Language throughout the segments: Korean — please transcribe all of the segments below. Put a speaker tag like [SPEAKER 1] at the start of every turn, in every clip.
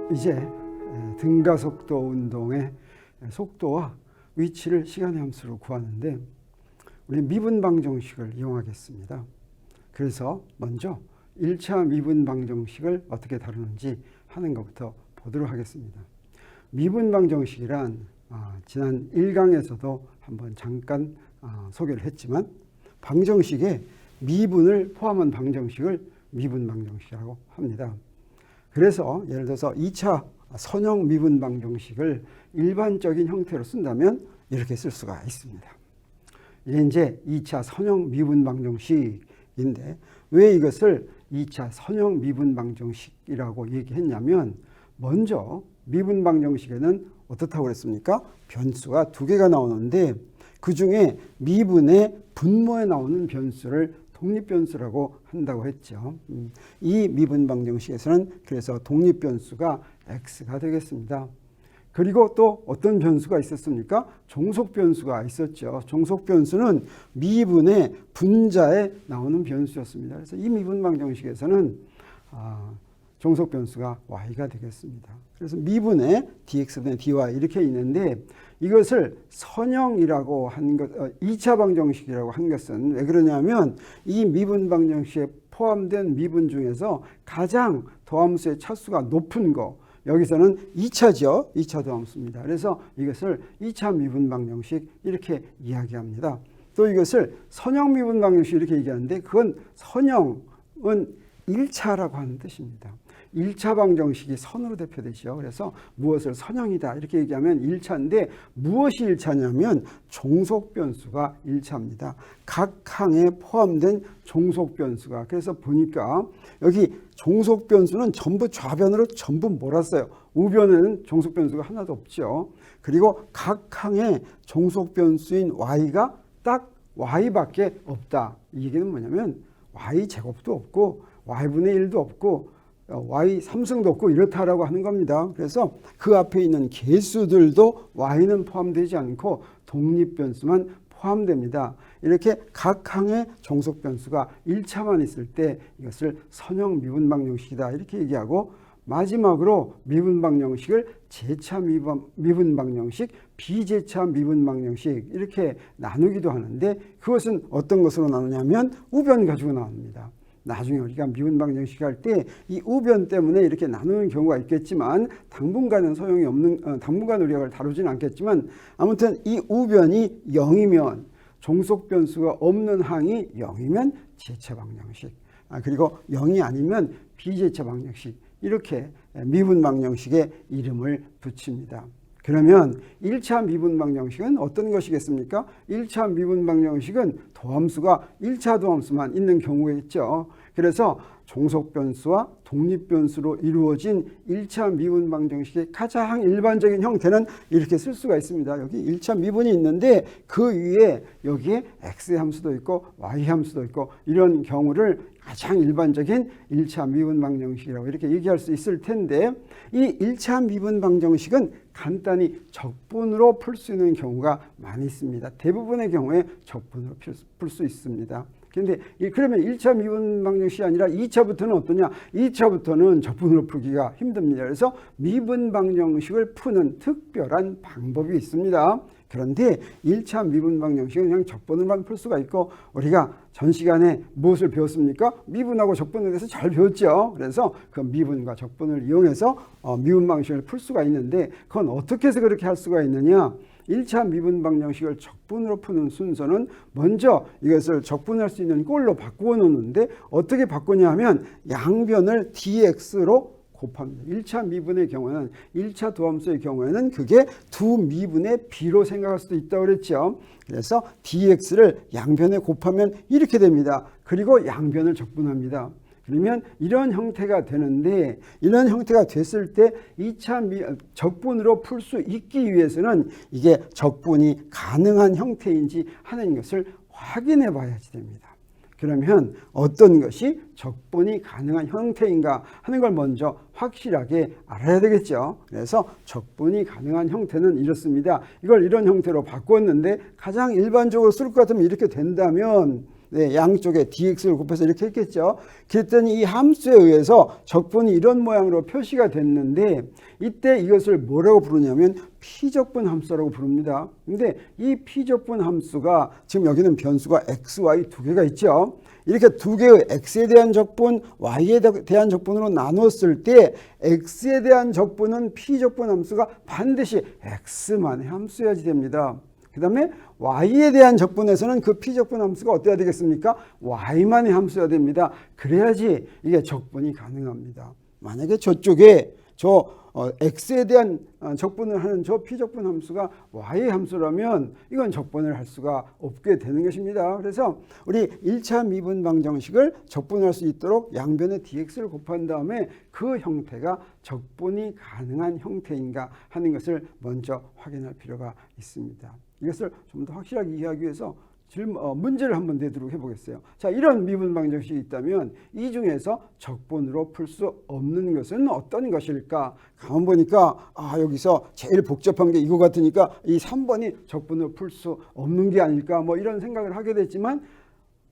[SPEAKER 1] 이제 등가속도 운동의 속도와 위치를 시간의 함수로 구하는데 우리 미분 방정식을 이용하겠습니다. 그래서 먼저 1차 미분 방정식을 어떻게 다루는지 하는 것부터 보도록 하겠습니다. 미분 방정식이란 지난 1강에서도 한번 잠깐 소개를 했지만 방정식에 미분을 포함한 방정식을 미분 방정식이라고 합니다. 그래서 예를 들어서 2차 선형 미분 방정식을 일반적인 형태로 쓴다면 이렇게 쓸 수가 있습니다. 이게 이제 2차 선형 미분 방정식인데 왜 이것을 2차 선형 미분 방정식이라고 얘기했냐면 먼저 미분 방정식에는 어떻다고 그랬습니까? 변수가 두 개가 나오는데 그 중에 미분의 분모에 나오는 변수를 독립변수라고 한다고 했죠. 이 미분 방정식에서는 그래서 독립변수가 x가 되겠습니다. 그리고 또 어떤 변수가 있었습니까? 종속변수가 있었죠. 종속변수는 미분의 분자에 나오는 변수였습니다. 그래서 이 미분 방정식에서는 종속변수가 y가 되겠습니다. 그래서 미분의 dx분의 dy 이렇게 있는데 이것을 선형이라고 한 것, 2차 방정식이라고 한 것은 왜 그러냐면 이 미분 방정식에 포함된 미분 중에서 가장 더함수의 차수가 높은 거 여기서는 2차죠. 2차 더함수입니다. 그래서 이것을 2차 미분 방정식 이렇게 이야기합니다. 또 이것을 선형 미분 방정식 이렇게 얘기하는데 그건 선형은 1차라고 하는 뜻입니다. 1차 방정식이 선으로 대표되죠. 그래서 무엇을 선형이다 이렇게 얘기하면 1차인데 무엇이 1차냐면 종속변수가 1차입니다. 각 항에 포함된 종속변수가. 그래서 보니까 여기 종속변수는 전부 좌변으로 전부 몰았어요. 우변에는 종속변수가 하나도 없죠. 그리고 각 항에 종속변수인 y가 딱 y밖에 없다. 이 얘기는 뭐냐면 y제곱도 없고 y분의 1도 없고 y 3승도 없고 이렇다라고 하는 겁니다. 그래서 그 앞에 있는 개수들도 y는 포함되지 않고 독립변수만 포함됩니다. 이렇게 각 항의 종속변수가 1차만 있을 때 이것을 선형 미분 방정식이다 이렇게 얘기하고 마지막으로 미분 방정식을 제차 미분 방정식, 비제차 미분 방정식 이렇게 나누기도 하는데 그것은 어떤 것으로 나누냐면 우변 가지고 나옵니다. 나중에 우리가 미분 방정식 할 때 이 우변 때문에 이렇게 나누는 경우가 있겠지만 당분간은 소용이 없는 당분간 우리가 그걸 다루지는 않겠지만 아무튼 이 우변이 0이면 종속변수가 없는 항이 0이면 제차 방정식 그리고 0이 아니면 비제차 방정식 이렇게 미분 방정식의 이름을 붙입니다. 그러면 1차 미분 방정식은 어떤 것이겠습니까? 1차 미분 방정식은 도함수가 1차 도함수만 있는 경우겠죠. 그래서 종속변수와 독립변수로 이루어진 1차 미분 방정식의 가장 일반적인 형태는 이렇게 쓸 수가 있습니다. 여기 1차 미분이 있는데 그 위에 여기에 x의 함수도 있고 y 함수도 있고 이런 경우를 가장 일반적인 1차 미분 방정식이라고 이렇게 얘기할 수 있을 텐데 이 1차 미분 방정식은 간단히 적분으로 풀 수 있는 경우가 많이 있습니다. 대부분의 경우에 적분으로 풀 수 있습니다. 그런데 그러면 1차 미분 방정식이 아니라 2차부터는 어떠냐? 2차부터는 적분으로 풀기가 힘듭니다. 그래서 미분 방정식을 푸는 특별한 방법이 있습니다. 그런데 1차 미분 방정식은 그냥 적분으로만 풀 수가 있고 우리가 전 시간에 무엇을 배웠습니까? 미분하고 적분에 대해서 잘 배웠죠. 그래서 그 미분과 적분을 이용해서 미분 방정식을 풀 수가 있는데 그건 어떻게 해서 그렇게 할 수가 있느냐? 1차 미분 방정식을 적분으로 푸는 순서는 먼저 이것을 적분할 수 있는 꼴로 바꾸어 놓는데 어떻게 바꾸냐 하면 양변을 dx로 곱합니다. 1차 미분의 경우는 1차 도함수의 경우에는 그게 두 미분의 비로 생각할 수도 있다고 그랬죠. 그래서 dx를 양변에 곱하면 이렇게 됩니다. 그리고 양변을 적분합니다. 그러면 이런 형태가 되는데 이런 형태가 됐을 때 2차 적분으로 풀 수 있기 위해서는 이게 적분이 가능한 형태인지 하는 것을 확인해 봐야지 됩니다. 그러면 어떤 것이 적분이 가능한 형태인가 하는 걸 먼저 확실하게 알아야 되겠죠. 그래서 적분이 가능한 형태는 이렇습니다. 이걸 이런 형태로 바꿨는데 가장 일반적으로 쓸 것 같으면 이렇게 된다면 네, 양쪽에 dx를 곱해서 이렇게 했겠죠. 그랬더니 이 함수에 의해서 적분이 이런 모양으로 표시가 됐는데 이때 이것을 뭐라고 부르냐면 피적분 함수라고 부릅니다. 근데 이 피적분 함수가 지금 여기는 변수가 x, y 두 개가 있죠. 이렇게 두 개의 x에 대한 적분, y에 대한 적분으로 나눴을 때 x에 대한 적분은 피적분 함수가 반드시 x만의 함수여야지 됩니다. 그 다음에 y에 대한 적분에서는 그 피적분 함수가 어때야 되겠습니까? y만의 함수여야 됩니다. 그래야지 이게 적분이 가능합니다. 만약에 저쪽에 x에 대한 적분을 하는 저 피적분 함수가 y의 함수라면 이건 적분을 할 수가 없게 되는 것입니다. 그래서 우리 1차 미분방 정식을 적분할 수 있도록 양변에 dx를 곱한 다음에 그 형태가 적분이 가능한 형태인가 하는 것을 먼저 확인할 필요가 있습니다. 이것을 좀 더 확실하게 이해하기 위해서 문제를 한번 내도록 해보겠어요. 자, 이런 미분방 정식이 있다면 이 중에서 적분으로 풀 수 없는 것은 어떤 것일까? 가만 보니까 여기서 제일 복잡한 게 이거 같으니까 이 3번이 적분으로 풀 수 없는 게 아닐까 뭐 이런 생각을 하게 됐지만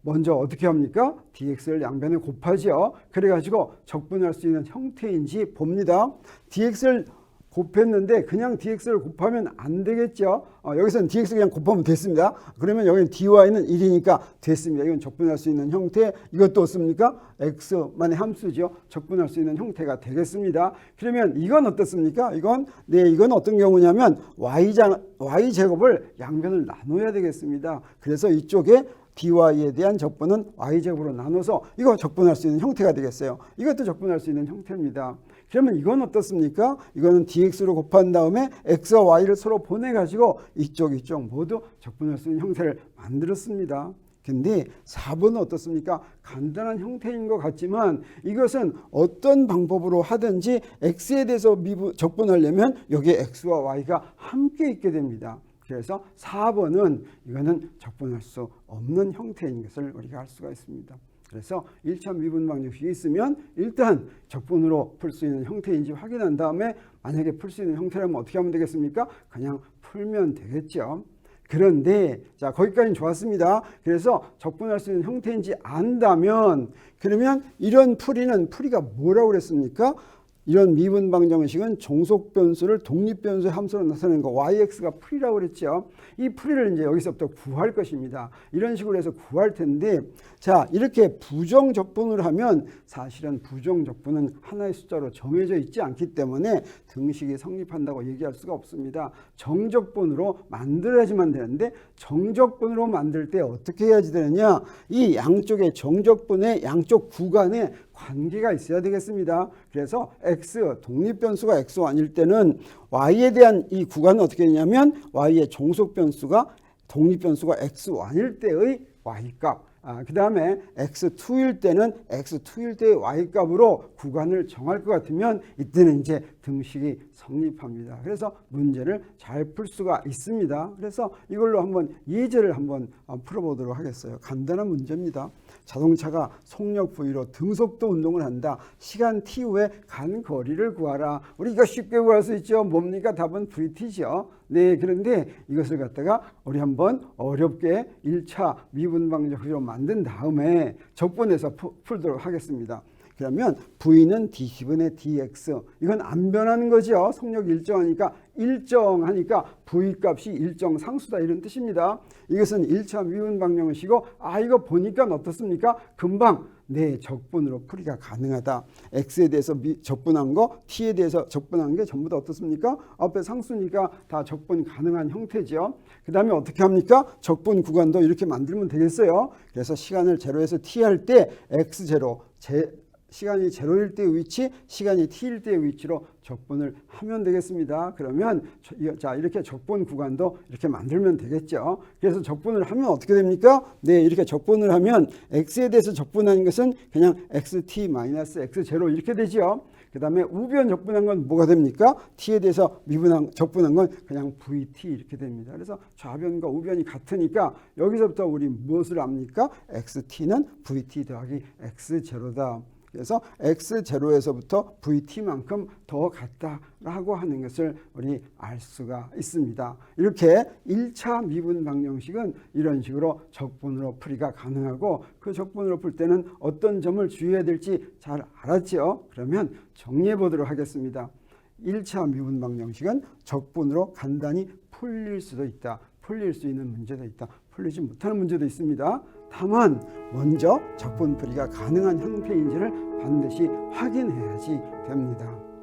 [SPEAKER 1] 먼저 어떻게 합니까? dx를 양변에 곱하죠. 그래가지고 적분할 수 있는 형태인지 봅니다. dx를 곱했는데 그냥 dx를 곱하면 안 되겠죠. 여기서는 dx 그냥 곱하면 됐습니다. 그러면 여기는 dy는 1이니까 됐습니다. 이건 적분할 수 있는 형태. 이것도 어떻습니까? x만의 함수죠. 적분할 수 있는 형태가 되겠습니다. 그러면 이건 어떻습니까? 이건 어떤 경우냐면 y제곱을 양변을 나눠야 되겠습니다. 그래서 이쪽에 dy에 대한 적분은 y제곱으로 나눠서 이거 적분할 수 있는 형태가 되겠어요. 이것도 적분할 수 있는 형태입니다. 그러면 이건 어떻습니까? 이거는 dx로 곱한 다음에 x와 y를 서로 보내가지고 이쪽 모두 적분할 수 있는 형태를 만들었습니다. 근데 4번은 어떻습니까? 간단한 형태인 것 같지만 이것은 어떤 방법으로 하든지 x에 대해서 적분하려면 여기에 x와 y가 함께 있게 됩니다. 그래서 4번은 이거는 적분할 수 없는 형태인 것을 우리가 알 수가 있습니다. 그래서 1차 미분방 정식이 있으면 일단 적분으로 풀 수 있는 형태인지 확인한 다음에 만약에 풀 수 있는 형태라면 어떻게 하면 되겠습니까? 그냥 풀면 되겠죠. 그런데 자, 거기까지는 좋았습니다. 그래서 적분할 수 있는 형태인지 안다면 그러면 이런 풀이가 뭐라고 그랬습니까? 이런 미분방 정식은 종속 변수를 독립 변수의 함수로 나타내는 거 yx가 풀이라고 그랬죠. 이 풀이를 이제 여기서부터 구할 것입니다. 이런 식으로 해서 구할 텐데 자, 이렇게 부정 적분을 하면 사실은 부정 적분은 하나의 숫자로 정해져 있지 않기 때문에 등식이 성립한다고 얘기할 수가 없습니다. 정적분으로 만들어야지만 되는데 정적분으로 만들 때 어떻게 해야지 되느냐? 이 양쪽의 정적분의 양쪽 구간에 관계가 있어야 되겠습니다. 그래서 x, 독립변수가 x1일 때는 y에 대한 이 구간은 어떻게 되냐면 y의 종속변수가 독립변수가 x1일 때의 y값, 그 다음에 x2일 때는 x2일 때의 y값으로 구간을 정할 것 같으면 이때는 이제 등식이 성립합니다. 그래서 문제를 잘 풀 수가 있습니다. 그래서 이걸로 한번 예제를 한번 풀어보도록 하겠어요. 간단한 문제입니다. 자동차가 속력 V로 등속도 운동을 한다. 시간 t 후에 간 거리를 구하라. 우리가 쉽게 구할 수 있죠. 뭡니까? 답은 VT죠. 네, 그런데 이것을 갖다가 우리 한번 어렵게 1차 미분방 정식으로 만든 다음에 적분해서 풀도록 하겠습니다. 그러면 V는 d10분의 dx. 이건 안 변하는 거죠. 속력이 일정하니까 V 값이 일정 상수다 이런 뜻입니다. 이것은 1차 미분방 정식이고 이거 보니까 어떻습니까? 금방 적분으로 풀이가 가능하다. x에 대해서 적분한 거, t에 대해서 적분한 게 전부 다 어떻습니까? 앞에 상수니까 다 적분 가능한 형태죠. 그 다음에 어떻게 합니까? 적분 구간도 이렇게 만들면 되겠어요. 그래서 시간을 제로에서 t 할 때 x0, 시간이 제로일 때의 위치, 시간이 t일 때의 위치로 적분을 하면 되겠습니다. 그러면 자, 이렇게 적분 구간도 이렇게 만들면 되겠죠. 그래서 적분을 하면 어떻게 됩니까? 이렇게 적분을 하면 x에 대해서 적분하는 것은 그냥 xt-x0 이렇게 되죠. 그 다음에 우변 적분한 건 뭐가 됩니까? t에 대해서 적분한 건 그냥 vt 이렇게 됩니다. 그래서 좌변과 우변이 같으니까 여기서부터 우리 무엇을 압니까? xt는 vt 더하기 x0다. 그래서 x0에서부터 vt만큼 더 같다라고 하는 것을 우리 알 수가 있습니다. 이렇게 1차 미분 방정식은 이런 식으로 적분으로 풀이가 가능하고 그 적분으로 풀 때는 어떤 점을 주의해야 될지 잘 알았죠? 그러면 정리해 보도록 하겠습니다. 1차 미분 방정식은 적분으로 간단히 풀릴 수도 있다. 풀릴 수 있는 문제도 있다. 풀리지 못하는 문제도 있습니다. 다만 먼저 적분풀이가 가능한 형태인지를 반드시 확인해야지 됩니다.